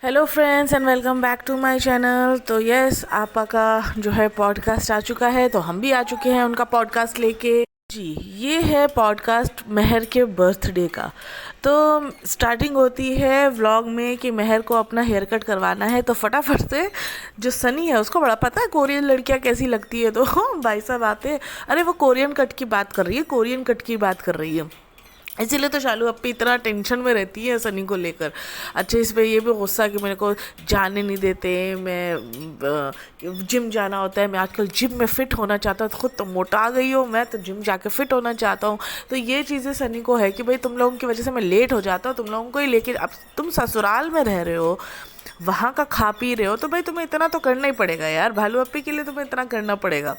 Hello friends and welcome back to my channel. तो yes, आपा का जो है पॉडकास्ट आ चुका है, तो हम भी आ चुके हैं उनका पॉडकास्ट लेके। जी, ये है पॉडकास्ट महर के बर्थडे का। तो स्टार्टिंग होती है व्लॉग में कि महर को अपना हेयर कट करवाना है, तो फटाफट से जो सनी है उसको बड़ा पता है कोरियन लड़कियां कैसी लगती है, तो भाई साहब आते, अरे वो कोरियन कट की बात कर रही है, कोरियन कट की बात कर रही है। इसीलिए तो शालू अपनी इतना टेंशन में रहती है सनी को लेकर। अच्छा, इस पे ये भी गुस्सा कि मेरे को जाने नहीं देते, मैं जिम जाना होता है, मैं आजकल जिम में फ़िट होना चाहता हूँ, खुद तो मोटा गई हूँ मैं, तो जिम जाके फ़िट होना चाहता हूँ। तो ये चीज़ें सनी को है कि भाई तुम लोगों की वजह से मैं लेट हो जाता हूँ, तुम लोगों को ही लेके, अब तुम ससुराल में रह रहे हो, वहाँ का खा पी रहे हो, तो भाई तुम्हें इतना तो करना ही पड़ेगा यार, भालू अप्पी के लिए तुम्हें इतना करना पड़ेगा।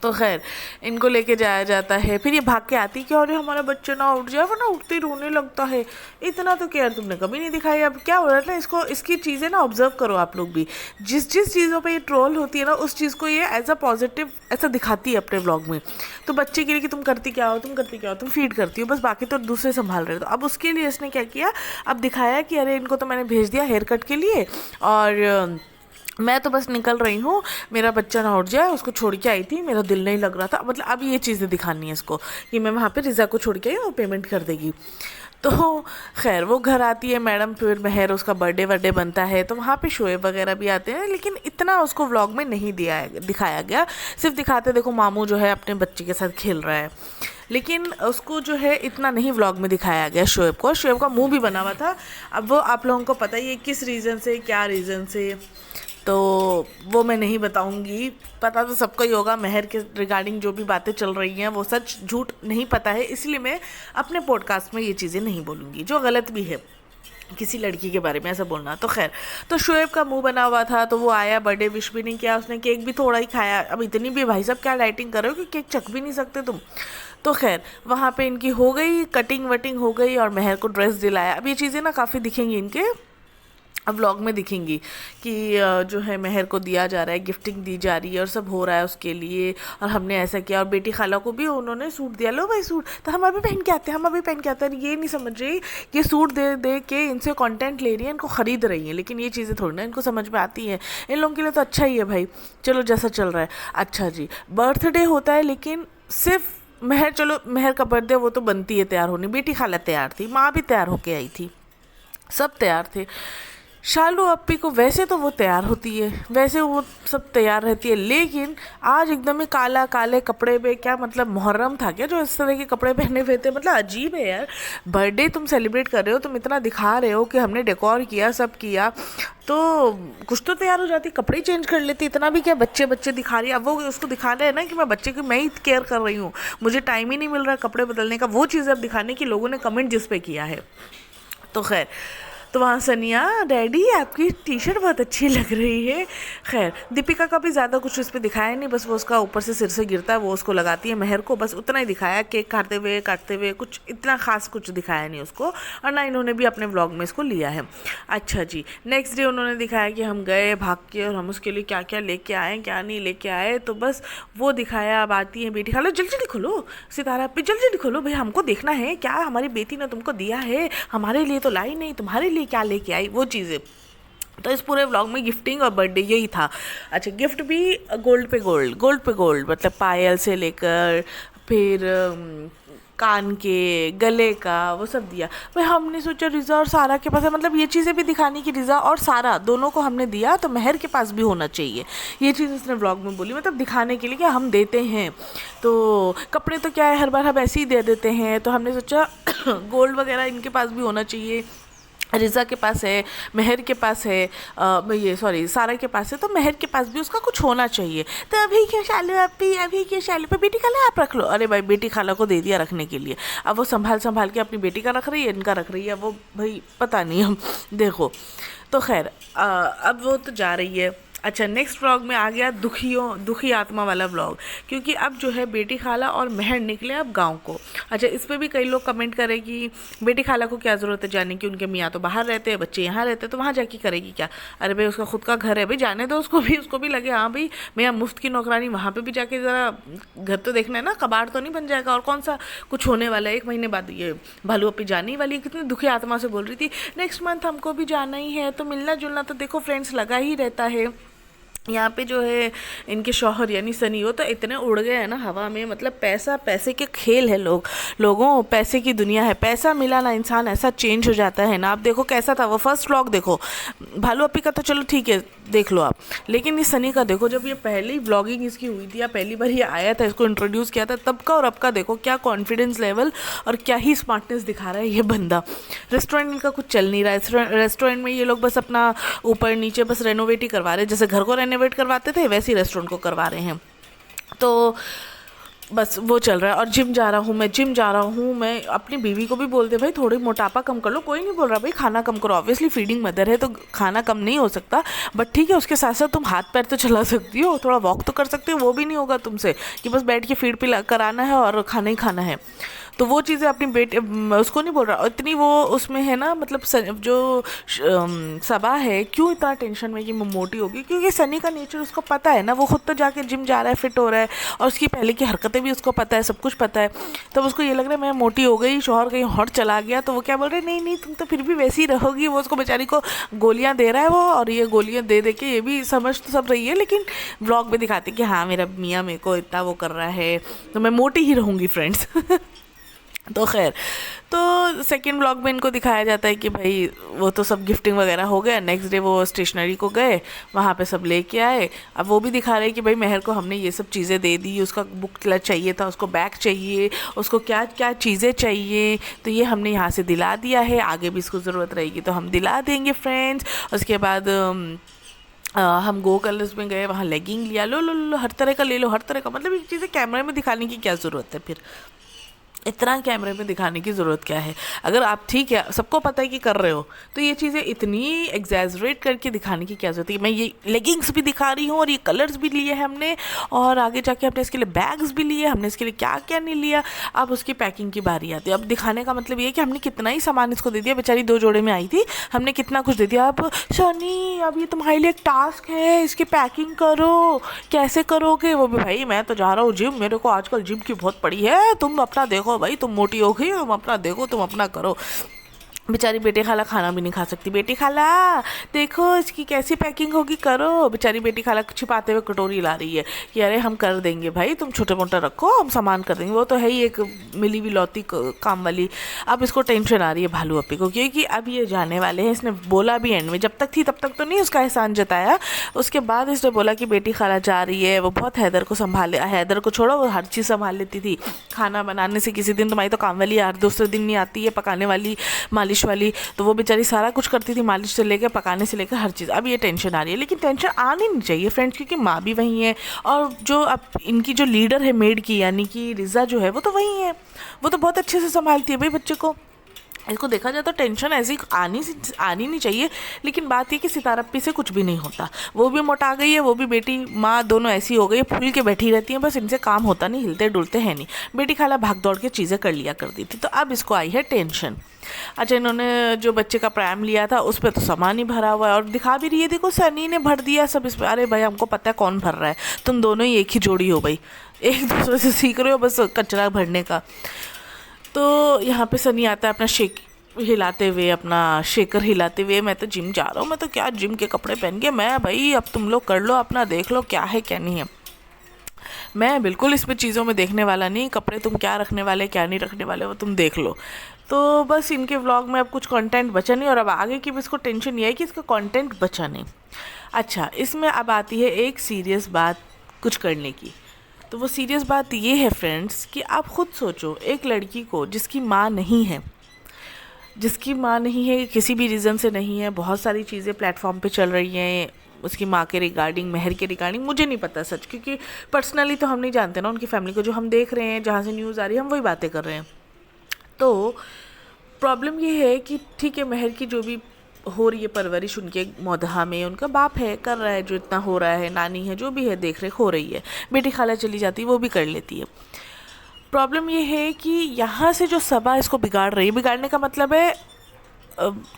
तो खैर, इनको लेके जाया जाता है, फिर ये भाग के आती कि अरे हमारा बच्चा ना उठ जाए, वरना उठते ही रोने लगता है। इतना तो केयर तुमने कभी नहीं दिखाई। अब क्या हो रहा है ना, इसको इसकी चीज़ें ना ऑब्जर्व करो आप लोग भी। जिस जिस चीज़ों पे ये ट्रोल होती है ना, उस चीज़ को ये एज अ पॉजिटिव ऐसा दिखाती है अपने व्लॉग में। तो बच्चे के लिए कि तुम करती क्या हो, तुम करती क्या हो, तुम फीड करती हो बस, बाकी तो दूसरे संभाल रहे हो। तो अब उसके लिए इसने क्या किया, अब दिखाया कि अरे इनको तो मैंने भेज दिया हेयर कट के लिए, और मैं तो बस निकल रही हूँ, मेरा बच्चा ना उठ जाए, उसको छोड़ के आई थी, मेरा दिल नहीं लग रहा था। मतलब अब ये चीज़ें दिखानी है इसको कि मैं वहाँ पे रिज़ा को छोड़ के आई, वो पेमेंट कर देगी। तो खैर वो घर आती है मैडम, फिर महर उसका बर्थडे वर्डे बनता है, तो वहाँ पे शोएब वगैरह भी आते हैं, लेकिन इतना उसको व्लॉग में नहीं दिखाया गया। सिर्फ दिखाते देखो मामू जो है अपने बच्चे के साथ खेल रहा है, लेकिन उसको जो है इतना नहीं व्लॉग में दिखाया गया। शोएब का मुंह भी बना हुआ था। अब वो आप लोगों को पता ही है किस रीज़न से, क्या रीज़न से, तो वो मैं नहीं बताऊंगी। पता तो सबको ही होगा, महर के रिगार्डिंग जो भी बातें चल रही हैं वो सच झूठ नहीं पता है, इसलिए मैं अपने पॉडकास्ट में ये चीज़ें नहीं बोलूँगी जो गलत भी है किसी लड़की के बारे में ऐसा बोलना। तो खैर, तो शोएब का मुंह बना हुआ था, तो वो आया, बर्थडे विश भी नहीं किया उसने, केक भी थोड़ा ही खाया। अब इतनी भी भाई साहब क्या डाइटिंग कर रहे हो कि केक चख भी नहीं सकते तुम। तो खैर वहाँ पे इनकी हो गई कटिंग वटिंग हो गई, और महर को ड्रेस दिलाया। अब ये चीज़ें ना काफ़ी दिखेंगी इनके अब व्लॉग में, दिखेंगी कि जो है महर को दिया जा रहा है, गिफ्टिंग दी जा रही है और सब हो रहा है उसके लिए, और हमने ऐसा किया। और बेटी खाला को भी उन्होंने सूट दिया, लो भाई सूट, तो हम अभी पहन के आते हैं, हम अभी पहन के आते हैं। ये नहीं समझ रही कि सूट दे दे के इनसे कंटेंट ले रही है, इनको ख़रीद रही है, लेकिन ये चीज़ें थोड़ी ना इनको समझ में आती हैं। इन लोगों के लिए तो अच्छा ही है भाई, चलो जैसा चल रहा है। अच्छा जी, बर्थडे होता है, लेकिन सिर्फ महर, चलो महर का बर्थडे वो तो बनती है तैयार होनी, बेटी खाला तैयार थी, माँ भी तैयार होके आई थी, सब तैयार थे। शालू अप्पी को वैसे तो वो तैयार होती है, वैसे वो सब तैयार रहती है, लेकिन आज एकदम ही काला काले कपड़े पे, क्या मतलब मुहर्रम था क्या जो इस तरह के कपड़े पहने हुए थे? मतलब अजीब है यार, बर्थडे तुम सेलिब्रेट कर रहे हो, तुम इतना दिखा रहे हो कि हमने डेकोर किया, सब किया, तो कुछ तो तैयार हो जाती, कपड़े चेंज कर लेती। इतना भी क्या बच्चे बच्चे दिखा रही है? अब वो उसको दिखाना है ना कि मैं बच्चे की मैं ही केयर कर रही हूँ, मुझे टाइम ही नहीं मिल रहा कपड़े बदलने का, वो चीज़ अब दिखाने की लोगों ने कमेंट जिस पे किया है। तो खैर, तो वहाँ सनिया, डैडी आपकी टी शर्ट बहुत अच्छी लग रही है। खैर, दीपिका का भी ज़्यादा कुछ उस पर दिखाया नहीं, बस वो उसका ऊपर से सिर से गिरता है, वो उसको लगाती है महर को, बस उतना ही दिखाया, केक काटते हुए कुछ इतना खास कुछ दिखाया नहीं उसको, और ना इन्होंने भी अपने व्लॉग में इसको लिया है। अच्छा जी, नेक्स्ट डे उन्होंने दिखाया कि हम गए भाग के, और हम उसके लिए क्या क्या लेके आए, क्या नहीं लेके आए, तो बस वो दिखाया। अब आती है बेटी खाला, जल्दी जल्दी खोलो सितारा पे, जल्दी जल्दी खोलो भाई, हमको देखना है क्या हमारी बेटी ने तुमको दिया है, हमारे लिए तो लाई नहीं, तुम्हारे लिए क्या लेके आई, वो चीज़ें। तो इस पूरे व्लॉग में गिफ्टिंग और बर्थडे यही था। अच्छा, गिफ्ट भी गोल्ड पे गोल्ड, गोल्ड पे गोल्ड, मतलब पायल से लेकर फिर कान के, गले का, वो सब दिया भाई। हमने सोचा रिज़ा और सारा के पास है, मतलब ये चीज़ें भी दिखानी कि रिज़ा और सारा दोनों को हमने दिया, तो महर के पास भी होना चाहिए, ये चीज़ इसने व्लॉग में बोली, मतलब दिखाने के लिए कि हम देते हैं। तो कपड़े तो क्या है, हर बार हम ऐसे ही दे देते हैं, तो हमने सोचा गोल्ड वगैरह इनके पास भी होना चाहिए। रिज़ा के पास है, महर के पास है, ये सॉरी सारा के पास है, तो महर के पास भी उसका कुछ होना चाहिए। तो अभी क्यों शालू अप्पी, अभी क्यों शालू पे, बेटी खाला आप रख लो। अरे भाई, बेटी खाला को दे दिया रखने के लिए, अब वो संभाल संभाल के अपनी बेटी का रख रही है, इनका रख रही है, वो भाई पता नहीं हम देखो। तो खैर अब वो तो जा रही है, अच्छा, नेक्स्ट व्लॉग में आ गया दुखी आत्मा वाला व्लॉग, क्योंकि अब जो है बेटी खाला और महर निकले अब गांव को। अच्छा, इस पर भी कई लोग कमेंट करें कि बेटी खाला को क्या ज़रूरत है जाने की, उनके मियाँ तो बाहर रहते हैं, बच्चे यहाँ रहते हैं, तो वहाँ जाके करेगी क्या। अरे भाई, उसका खुद का घर है भाई, जाने दो उसको भी लगे हाँ भाई मैं मुफ्त की नौकरानी, वहाँ पर भी जाके ज़रा घर तो देखना है ना, कबाड़ तो नहीं बन जाएगा। और कौन सा कुछ होने वाला है, 1 महीने बाद ये भालू अपी जाने वाली है। कितनी दुखी आत्मा से बोल रही थी नेक्स्ट मंथ हमको भी जाना ही है, तो मिलना जुलना तो देखो फ्रेंड्स लगा ही रहता है। यहाँ पे जो है इनके शौहर यानी सनी, वो तो इतने उड़ गए हैं ना हवा में, मतलब पैसा, पैसे के खेल है लोगों, पैसे की दुनिया है। पैसा मिला ना इंसान ऐसा चेंज हो जाता है ना। आप देखो कैसा था वो फर्स्ट व्लॉग, देखो भालू अपी का तो चलो ठीक है देख लो आप, लेकिन इस सनी का देखो, जब ये पहली व्लॉगिंग इसकी हुई थी या पहली बार ये आया था, इसको इंट्रोड्यूस किया था तब का और अब का देखो क्या कॉन्फिडेंस लेवल और क्या ही स्मार्टनेस दिखा रहा है ये बंदा। रेस्टोरेंट इनका कुछ चल नहीं रहा है, रेस्टोरेंट में ये लोग बस अपना ऊपर नीचे बस रेनोवेट ही करवा रहे हैं, जैसे घर को रेनोवेट करवाते थे वैसे ही रेस्टोरेंट को करवा रहे हैं। तो बस वो चल रहा है। और जिम जा रहा हूँ मैं अपनी बीवी को भी बोलते भाई थोड़ी मोटापा कम कर लो, कोई नहीं बोल रहा भाई खाना कम करो, ऑब्वियसली फीडिंग मदर है तो खाना कम नहीं हो सकता, बट ठीक है उसके साथ साथ तुम हाथ पैर तो चला सकती हो, थोड़ा वॉक तो कर सकती हो, वो भी नहीं होगा तुमसे कि बस बैठ के फीड पे कराना है और खाना ही खाना है। तो वो चीज़ें अपनी बेटे उसको नहीं बोल रहा, इतनी वो उसमें है ना, मतलब जो सबा है क्यों इतना टेंशन में कि मैं मोटी होगी, क्योंकि सनी का नेचर उसको पता है ना, वो खुद तो जाके जिम जा रहा है, फिट हो रहा है, और उसकी पहले की हरकतें भी उसको पता है, सब कुछ पता है। तब उसको ये लग रहा है मैं मोटी हो गई, शौहर कहीं हॉट चला गया, तो वो क्या बोल रहे नहीं नहीं तुम तो फिर भी वैसी ही रहोगी। वो उसको बेचारी को गोलियाँ दे रहा है वो, और ये गोलियाँ दे दे के ये भी समझ तो सब रही है, लेकिन व्लॉग में दिखाती कि हाँ मेरा मियाँ मेरे को इतना वो कर रहा है तो मैं मोटी ही रहूँगी फ्रेंड्स। तो खैर, तो सेकेंड ब्लॉग में इनको दिखाया जाता है कि भाई वो तो सब गिफ्टिंग वगैरह हो गया, नेक्स्ट डे वो स्टेशनरी को गए, वहाँ पे सब लेके आए। अब वो भी दिखा रहे हैं कि भाई महर को हमने ये सब चीज़ें दे दी, उसका बुक क्लच चाहिए था, उसको बैग चाहिए, उसको क्या क्या चीज़ें चाहिए, तो ये हमने यहाँ से दिला दिया है, आगे भी इसको ज़रूरत रहेगी तो हम दिला देंगे फ्रेंड्स। उसके बाद हम गो कलर्स में गए, वहाँ लेगिंग लिया, लो हर तरह का ले लो, हर तरह का, मतलब ये चीज़ें कैमरे में दिखाने की क्या ज़रूरत है, फिर इतना कैमरे में दिखाने की ज़रूरत क्या है। अगर आप ठीक है सबको पता है कि कर रहे हो, तो ये चीज़ें इतनी एग्जैजरेट करके दिखाने की क्या ज़रूरत है। मैं ये लेगिंग्स भी दिखा रही हूँ और ये कलर्स भी लिए हैं हमने, और आगे जाके हमने इसके लिए बैग्स भी लिए, हमने इसके लिए क्या क्या नहीं लिया। अब उसकी पैकिंग की बारी आती है। अब दिखाने का मतलब ये है कि हमने कितना ही सामान इसको दे दिया, बेचारी 2 जोड़े में आई थी, हमने कितना कुछ दे दिया। अब सनी अब ये तुम्हारे लिए एक टास्क है, इसकी पैकिंग करो, कैसे करोगे। वो भी भाई मैं तो जा रहा हूँ जिम, मेरे को आजकल जिम की बहुत पड़ी है, तुम अपना देखो भाई, तुम मोटी हो गई, तुम अपना देखो, तुम अपना करो। बेचारी बेटी खाला खाना भी नहीं खा सकती, बेटी खाला देखो इसकी कैसी पैकिंग होगी करो। बेचारी बेटी खाला छिपाते हुए कटोरी ला रही है कि अरे हम कर देंगे भाई, तुम छोटे मोटा रखो, हम सामान कर देंगे। वो तो है ही एक मिली विलौती काम वाली। अब इसको टेंशन आ रही है भालू अपी को, क्योंकि अब ये जाने वाले हैं। इसने बोला भी एंड में, जब तक थी तब तक तो नहीं उसका एहसान जताया, उसके बाद इसने बोला कि बेटी खाला जा रही है, वो बहुत हैदर को संभाले, हैदर को छोड़ो वो हर चीज़ संभाल लेती थी, खाना बनाने से किसी दिन तुम्हारी तो काम वाली यार दूसरे दिन नहीं आती है, पकाने वाली मालिश वाली, तो वो बेचारी सारा कुछ करती थी, मालिश से लेकर पकाने से लेकर हर चीज़। अब ये टेंशन आ रही है, लेकिन टेंशन आनी नहीं चाहिए फ्रेंड्स, क्योंकि माँ भी वही है, और जो अब इनकी जो लीडर है मेड की यानी कि रिज़ा जो है वो तो वही है, वो तो बहुत अच्छे से संभालती है भाई बच्चे को। इसको देखा जाए तो टेंशन ऐसी आनी नहीं चाहिए, लेकिन बात ये कि सितारप्पी से कुछ भी नहीं होता। वो भी मोटा गई है, वो भी बेटी माँ दोनों ऐसी हो गई है, फूल के बैठी रहती हैं, बस इनसे काम होता नहीं, हिलते डुलते हैं नहीं। बेटी खाला भाग दौड़ के चीज़ें कर लिया करती थी, तो अब इसको आई है टेंशन। अच्छा, इन्होंने जो बच्चे का प्रैम लिया था उस पर तो सामान ही भरा हुआ है, और दिखा भी रही है देखो सनी ने भर दिया सब इस पर। अरे भाई हमको पता है कौन भर रहा है, तुम दोनों ही एक ही जोड़ी हो भाई, एक दूसरे से सीख रहे हो बस कचरा भरने का। तो यहाँ पे सनी आता है अपना हिलाते हुए, अपना शेकर हिलाते हुए, मैं तो जिम जा रहा हूँ, मैं तो क्या जिम के कपड़े पहन के, मैं भाई अब तुम लोग कर लो अपना, देख लो क्या है क्या नहीं है, मैं बिल्कुल इसमें चीज़ों में देखने वाला नहीं, कपड़े तुम क्या रखने वाले क्या नहीं रखने वाले वो तुम देख लो। तो बस इनके व्लॉग में अब कुछ कंटेंट बचा नहीं, और अब आगे की भी इसको टेंशन ये है कि इसका कंटेंट बचा नहीं। अच्छा, इसमें अब आती है एक सीरियस बात कुछ करने की। तो वो सीरियस बात ये है फ्रेंड्स कि आप खुद सोचो, एक लड़की को जिसकी माँ नहीं है, किसी भी रीज़न से नहीं है, बहुत सारी चीज़ें प्लेटफॉर्म पे चल रही हैं उसकी माँ के रिगार्डिंग, महर के रिगार्डिंग, मुझे नहीं पता सच, क्योंकि पर्सनली तो हम नहीं जानते ना उनकी फैमिली को, जो हम देख रहे हैं जहाँ से न्यूज़ आ रही है हम वही बातें कर रहे हैं। तो प्रॉब्लम ये है कि ठीक है महर की जो भी हो रही है परवरिश उनके मौदहा में, उनका बाप है कर रहा है जो इतना हो रहा है, नानी है जो भी है देख रेख हो रही है, बेटी खाला चली जाती है वो भी कर लेती है। प्रॉब्लम ये है कि यहाँ से जो सभा इसको बिगाड़ रही है, बिगाड़ने का मतलब है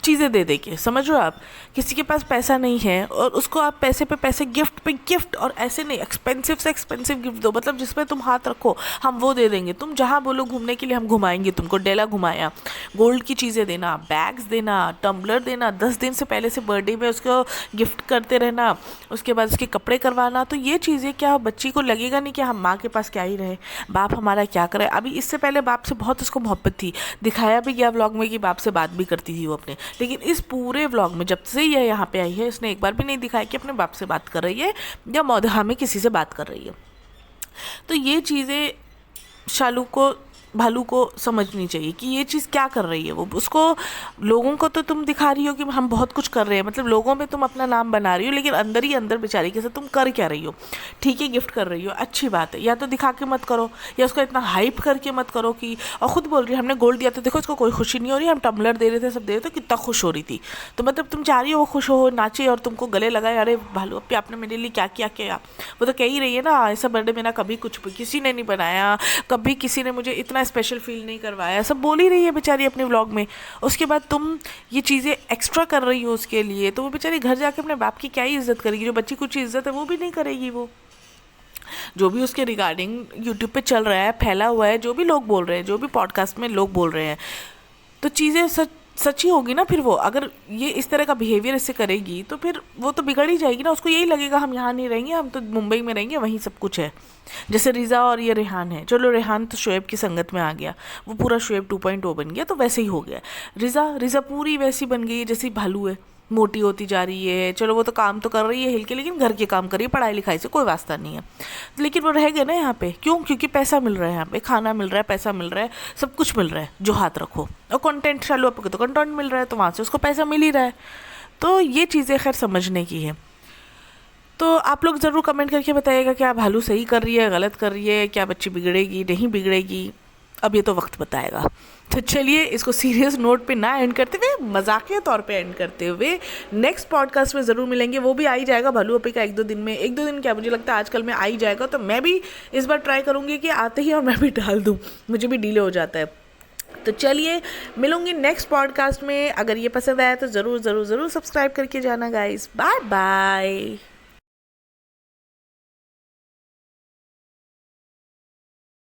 चीज़ें दे दे के, समझ रहे हो आप, किसी के पास पैसा नहीं है और उसको आप पैसे पे पैसे, गिफ्ट पे गिफ्ट, और ऐसे नहीं एक्सपेंसिव से एक्सपेंसिव गिफ्ट दो, मतलब जिसमें तुम हाथ रखो हम वो दे देंगे, तुम जहाँ बोलो घूमने के लिए हम घुमाएंगे तुमको, डेला घुमाया, गोल्ड की चीज़ें देना, बैग्स देना, टम्बलर देना, 10 दिन से पहले से बर्थडे में उसको गिफ्ट करते रहना, उसके बाद उसके कपड़े करवाना। तो ये चीज़ें क्या बच्ची को लगेगा नहीं कि हम माँ के पास क्या ही रहे, बाप हमारा क्या करे। अभी इससे पहले बाप से बहुत उसको मोहब्बत थी, दिखाया भी गया व्लॉग में कि बाप से बात भी करती थी वो अपने, लेकिन इस पूरे व्लॉग में जब से ये यहाँ पे आई है इसने एक बार भी नहीं दिखाया कि अपने बाप से बात कर रही है या मौदहा में किसी से बात कर रही है। तो ये चीज़ें शालू को, भालू को समझनी चाहिए कि ये चीज़ क्या कर रही है वो। उसको, लोगों को तो तुम दिखा रही हो कि हम बहुत कुछ कर रहे हैं, मतलब लोगों में तुम अपना नाम बना रही हो, लेकिन अंदर ही अंदर बेचारी के साथ तुम कर क्या रही हो। ठीक है गिफ्ट कर रही हो, अच्छी बात है, या तो दिखा के मत करो या उसको इतना हाइप करके मत करो कि, और ख़ुद बोल रही है हमने गोल्ड दिया तो देखो इसको कोई खुशी नहीं हो रही, हम टम्बलर दे रहे थे सब दे रहे थे कितना खुश हो रही थी। तो मतलब तुम चाह रही हो वो खुश हो, नाचे और तुमको गले लगाए, अरे भालू अपी आपने मेरे लिए क्या किया क्या। वो तो कह ही रही है ना, ऐसा बर्थडे मेरा कभी कुछ किसी ने नहीं बनाया, कभी किसी ने मुझे इतना स्पेशल फील नहीं करवाया, सब बोल ही रही है बेचारी अपने व्लॉग में। उसके बाद तुम ये चीज़ें एक्स्ट्रा कर रही हो उसके लिए, तो वो बेचारी घर जाके अपने बाप की क्या ही इज्जत करेगी, जो बच्ची कुछ इज्जत है वो भी नहीं करेगी। वो जो भी उसके रिगार्डिंग यूट्यूब पे चल रहा है, फैला हुआ है, जो भी लोग बोल रहे हैं, जो भी पॉडकास्ट में लोग बोल रहे हैं, तो चीज़ें सच्ची होगी ना। फिर वो अगर ये इस तरह का बिहेवियर इससे करेगी तो फिर वो तो बिगड़ ही जाएगी ना। उसको यही लगेगा हम यहाँ नहीं रहेंगे, हम तो मुंबई में रहेंगे, वहीं सब कुछ है। जैसे रिज़ा और ये रेहान है, चलो रेहान तो शोएब की संगत में आ गया, वो पूरा शोएब 2.0 बन गया, तो वैसे ही हो गया। रिज़ा पूरी वैसी बन गई जैसी भालू है, मोटी होती जा रही है। चलो वो तो काम तो कर रही है हिल के, लेकिन घर के काम कर रही है, पढ़ाई लिखाई से कोई वास्ता नहीं है। लेकिन वो रह गए ना यहाँ पे, क्यों? क्योंकि पैसा मिल रहा है, यहाँ पे खाना मिल रहा है, पैसा मिल रहा है, सब कुछ मिल रहा है जो हाथ रखो। और कंटेंट चालू आपको तो कंटेंट मिल रहा है, तो वहाँ से उसको पैसा मिल ही रहा है। तो ये चीज़ें खैर समझने की है। तो आप लोग ज़रूर कमेंट करके बताइएगा क्या भालू सही कर रही है, गलत कर रही है, क्या बच्ची बिगड़ेगी नहीं बिगड़ेगी, अब ये तो वक्त बताएगा। तो चलिए इसको सीरियस नोट पे ना एंड करते हुए, मजाकिया तौर पे एंड करते हुए, नेक्स्ट पॉडकास्ट में ज़रूर मिलेंगे। वो भी आ ही जाएगा भालू अपी का 1-2 दिन में, 1-2 दिन क्या, मुझे लगता है आजकल में आ ही जाएगा। तो मैं भी इस बार ट्राई करूँगी कि आते ही और मैं भी डाल दूँ, मुझे भी डिले हो जाता है। तो चलिए मिलूंगी नेक्स्ट पॉडकास्ट में। अगर ये पसंद आया तो ज़रूर ज़रूर ज़रूर सब्सक्राइब करके जाना गाइस। Bye bye.